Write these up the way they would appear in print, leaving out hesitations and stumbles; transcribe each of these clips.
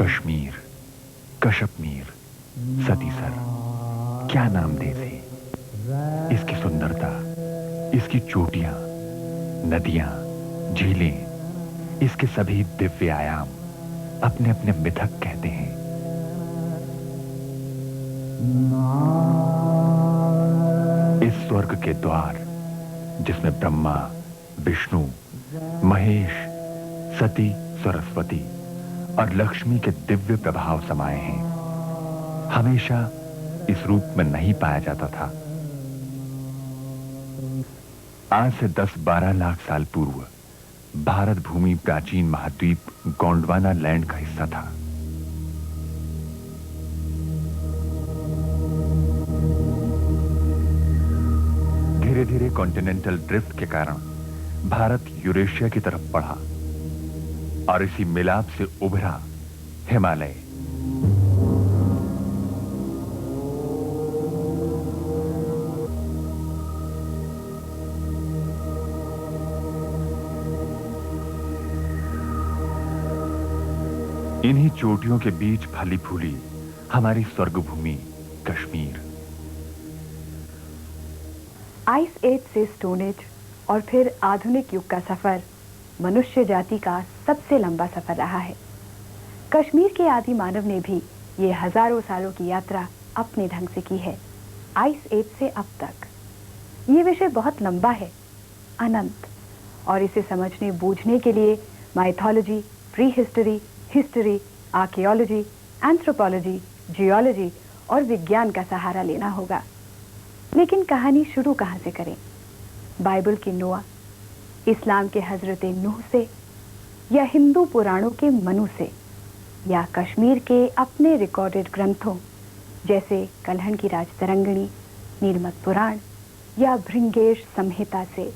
कश्मीर, कशमीर, सतीसर, क्या नाम दे इसे। इसकी सुंदरता, इसकी चोटियां, नदियां, झीलें, इसके सभी दिव्य आयाम अपने अपने मिथक कहते हैं। इस स्वर्ग के द्वार, जिसमें ब्रह्मा, विष्णु, महेश, सती, सरस्वती और लक्ष्मी के दिव्य प्रभाव समाये हैं, हमेशा इस रूप में नहीं पाया जाता था। आज से 10-12 लाख साल पूर्व भारत भूमि प्राचीन महाद्वीप गोंडवाना लैंड का हिस्सा था। धीरे धीरे कॉन्टिनेंटल ड्रिफ्ट के कारण भारत यूरेशिया की तरफ बढ़ा और इसी मिलाप से उभरा हिमालय। इन्हीं चोटियों के बीच फली फूली हमारी स्वर्गभूमि कश्मीर। आइस एज से स्टोन एज और फिर आधुनिक युग का सफर मनुष्य जाति का सबसे लंबा सफर रहा है। कश्मीर के आदि मानव ने भी ये हजारों सालों की यात्रा अपने ढंग से की है, आइस एज से अब तक। ये विषय बहुत लंबा है, अनंत, और इसे समझने बूझने के लिए mythology, pre history, history, archaeology, anthropology, geology और विज्ञान का सहारा लेना होगा। लेकिन कहानी शुरू कहां से करें? बाइबल के नोआ, इस्लाम के हजरत नूह से, या हिंदू पुराणों के मनु से, या कश्मीर के अपने रिकॉर्डेड ग्रंथों जैसे कल्हण की राजतरंगिणी, नीलमत पुराण या भृंगेश संहिता से?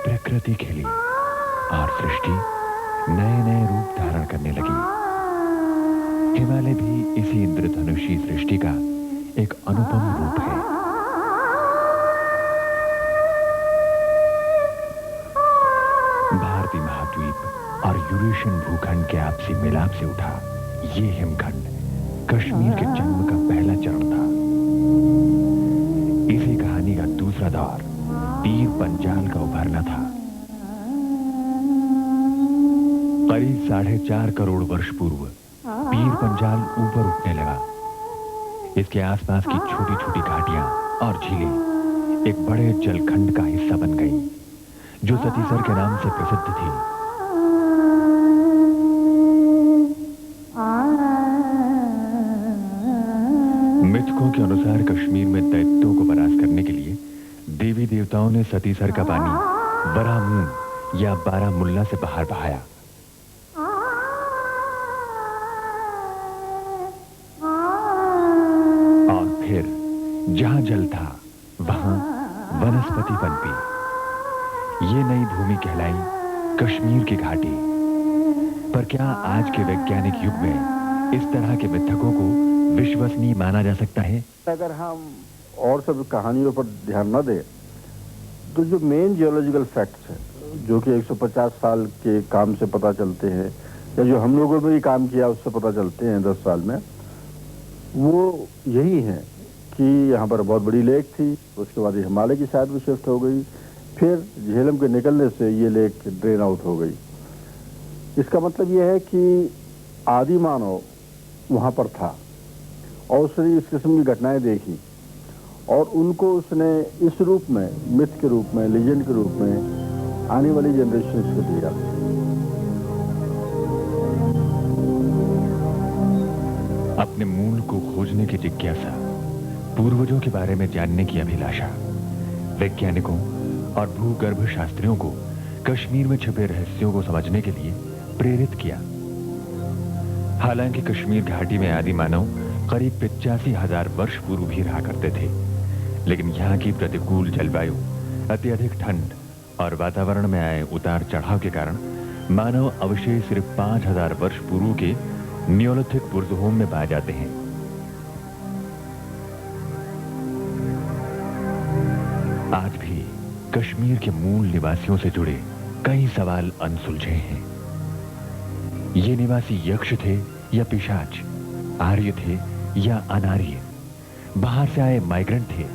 प्रकृति खेली और सृष्टि नए नए रूप धारण करने लगी। हिमालय भी इसी इंद्रधनुषी सृष्टि का एक अनुपम रूप है। भारतीय महाद्वीप और यूरेशियन भूखंड के आपसी मिलाप से उठा ये हिमखंड कश्मीर के जन्म का पहला चरण था। इसी कहानी का दूसरा दौर पीर पंजाल का उभरना था। करीब 4.5 करोड़ वर्ष पूर्व पीर पंजाल ऊपर उठने लगा। इसके आसपास की छोटी छोटी घाटियां और झीलें एक बड़े जलखंड का हिस्सा बन गई, जो सतीसर के नाम से प्रसिद्ध थी। मिथकों के अनुसार कश्मीर में दैत्यों को परास्त करने के लिए देवी देवताओं ने सतीसर का पानी बरामून या बारामुल्ला से बाहर बहाया। और फिर जहां जल था वहां वनस्पति पनपी। ये नई भूमि कहलाई कश्मीर की घाटी। पर क्या आज के वैज्ञानिक युग में इस तरह के मिथकों को विश्वसनीय माना जा सकता है? अगर हम और सब कहानियों पर ध्यान न दें तो जो मेन जियोलॉजिकल फैक्ट्स हैं, जो कि 150 साल के काम से पता चलते हैं, या जो हम लोगों ने भी काम किया उससे पता चलते हैं 10 साल में, वो यही है कि यहाँ पर बहुत बड़ी लेक थी, उसके बाद ये हिमालय की साइड में शिफ्ट हो गई, फिर झेलम के निकलने से ये लेक ड्रेन आउट हो गई। इसका मतलब ये है कि आदि मानव वहाँ पर था और उसने इस किस्म की घटनाएं देखी और उनको उसने इस रूप में, मिथ के रूप में, लेजेंड के रूप में आने वाली जनरेशन को दिया। अपने मूल को खोजने की जिज्ञासा, पूर्वजों के बारे में जानने की अभिलाषा वैज्ञानिकों और भूगर्भ शास्त्रियों को कश्मीर में छिपे रहस्यों को समझने के लिए प्रेरित किया। हालांकि कश्मीर घाटी में आदि मानव करीब 85,000 वर्ष पूर्व भी रहा करते थे, लेकिन यहाँ की प्रतिकूल जलवायु, अत्यधिक ठंड और वातावरण में आए उतार चढ़ाव के कारण मानव अवशेष सिर्फ 5,000 वर्ष पूर्व के नियोलिथिक बुर्ज़होम में पाए जाते हैं। आज भी कश्मीर के मूल निवासियों से जुड़े कई सवाल अनसुलझे हैं। ये निवासी यक्ष थे या पिशाच, आर्य थे या अनार्य, बाहर से आए माइग्रेंट थे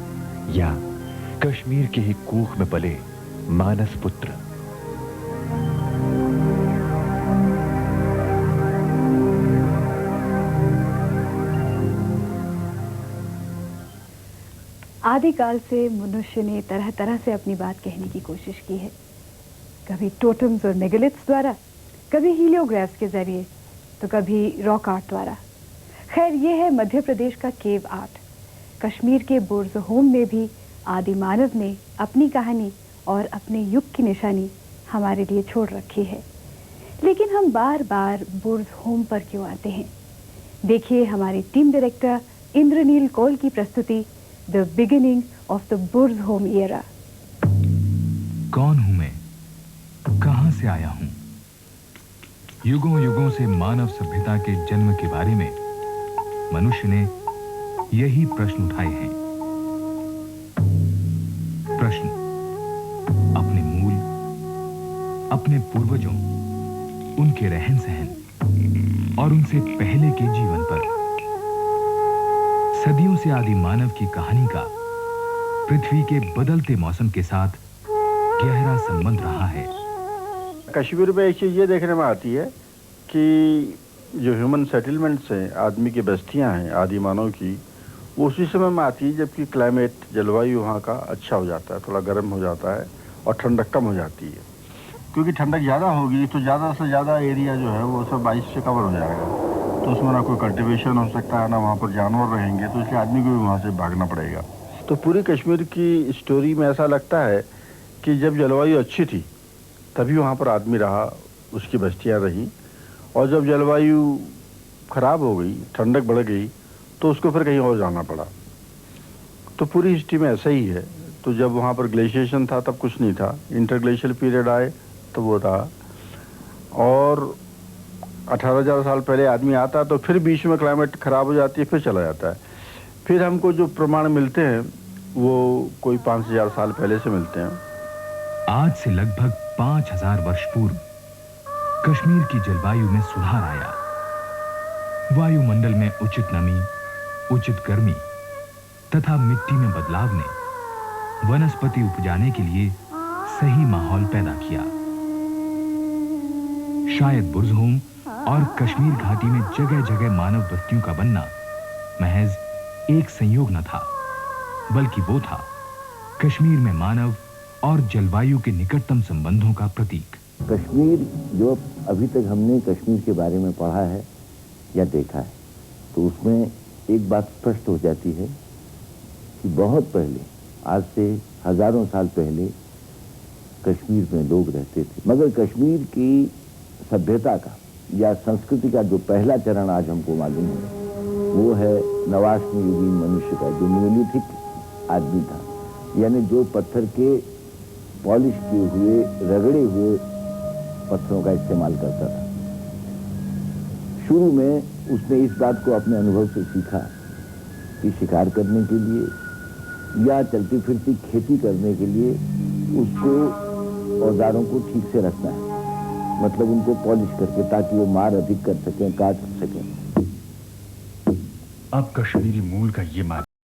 या कश्मीर के ही कूख में पले मानस पुत्र। आदिकाल से मनुष्य ने तरह तरह से अपनी बात कहने की कोशिश की है, कभी टोटम्स और मेगालिथ्स द्वारा, कभी हीलियोग्राफ्स के जरिए, तो कभी रॉक आर्ट द्वारा। खैर, ये है मध्य प्रदेश का केव आर्ट। कश्मीर के बुर्ज़होम में भी आदि मानव ने अपनी कहानी और अपने युग की निशानी हमारे लिए छोड़ रखी है। लेकिन हम बार बार बुर्ज़होम पर क्यों आते हैं? देखिए हमारी टीम डायरेक्टर इंद्रनील कौल की प्रस्तुति the beginning of the Burzahom era. कौन हूं मैं? कहां से आया हूं? युगों युगों से मानव सभ्यता के जन्म के बारे में मनुष्य ने यही प्रश्न उठाए हैं। प्रश्न अपने मूल, अपने पूर्वजों, उनके रहन सहन और उनसे पहले के जीवन पर। सदियों से आदि मानव की कहानी का पृथ्वी के बदलते मौसम के साथ गहरा संबंध रहा है। कश्मीर में एक चीज़ ये देखने में आती है कि जो ह्यूमन सेटलमेंट्स हैं, आदमी की बस्तियां हैं आदि मानव की, वो उसी समय में आती है जबकि क्लाइमेट, जलवायु वहाँ का अच्छा हो जाता है, थोड़ा गर्म हो जाता है और ठंडक कम हो जाती है। क्योंकि ठंडक ज़्यादा होगी तो ज़्यादा से ज़्यादा एरिया जो है वो सब आइस से कवर हो जाएगा, तो उसमें ना कोई कल्टिवेशन हो सकता है, ना वहाँ पर जानवर रहेंगे, तो इसलिए आदमी को भी वहाँ से भागना पड़ेगा। तो पूरी कश्मीर की स्टोरी में ऐसा लगता है कि जब जलवायु अच्छी थी तभी वहाँ पर आदमी रहा, उसकी बस्तियाँ रहीं, और जब जलवायु ख़राब हो गई, ठंडक बढ़ गई, तो उसको फिर कहीं और जाना पड़ा। तो पूरी हिस्ट्री में ऐसा ही है। तो जब वहाँ पर ग्लेशिएशन था तब कुछ नहीं था, इंटरग्लेशियल पीरियड आए तो वो था, और 18,000 साल पहले आदमी आता तो फिर बीच में क्लाइमेट ख़राब हो जाती है, फिर चला जाता है। फिर हमको जो प्रमाण मिलते हैं वो कोई 5,000 साल पहले से मिलते हैं। आज से लगभग 5,000 वर्ष पूर्व कश्मीर की जलवायु में सुधार आया। वायुमंडल में उचित नमी, उचित गर्मी तथा मिट्टी में बदलाव ने वनस्पति उपजाने के लिए सही माहौल पैदा किया। शायद बुर्ज़होम और कश्मीर घाटी में जगह जगह मानव बस्तियों का बनना महज एक संयोग न था, बल्कि वो था कश्मीर में मानव और जलवायु के निकटतम संबंधों का प्रतीक। कश्मीर, जो अभी तक हमने कश्मीर के बारे में पढ़ा है या देखा है, तो उसमें एक बात स्पष्ट हो जाती है कि बहुत पहले, आज से हजारों साल पहले कश्मीर में लोग रहते थे। मगर कश्मीर की सभ्यता का या संस्कृति का जो पहला चरण आज हमको मालूम है वो है नवाश्मयुगीन मनुष्य का, जो नियोलिथिक आदमी था, यानी जो पत्थर के पॉलिश किए हुए, रगड़े हुए पत्थरों का इस्तेमाल करता था। शुरू में उसने इस बात को अपने अनुभव से सीखा कि शिकार करने के लिए या चलती फिरती खेती करने के लिए उसको औजारों को ठीक से रखना है, मतलब उनको पॉलिश करके, ताकि वो मार अधिक कर सकें, काट सकें। अब कश्मीरी मूल का ये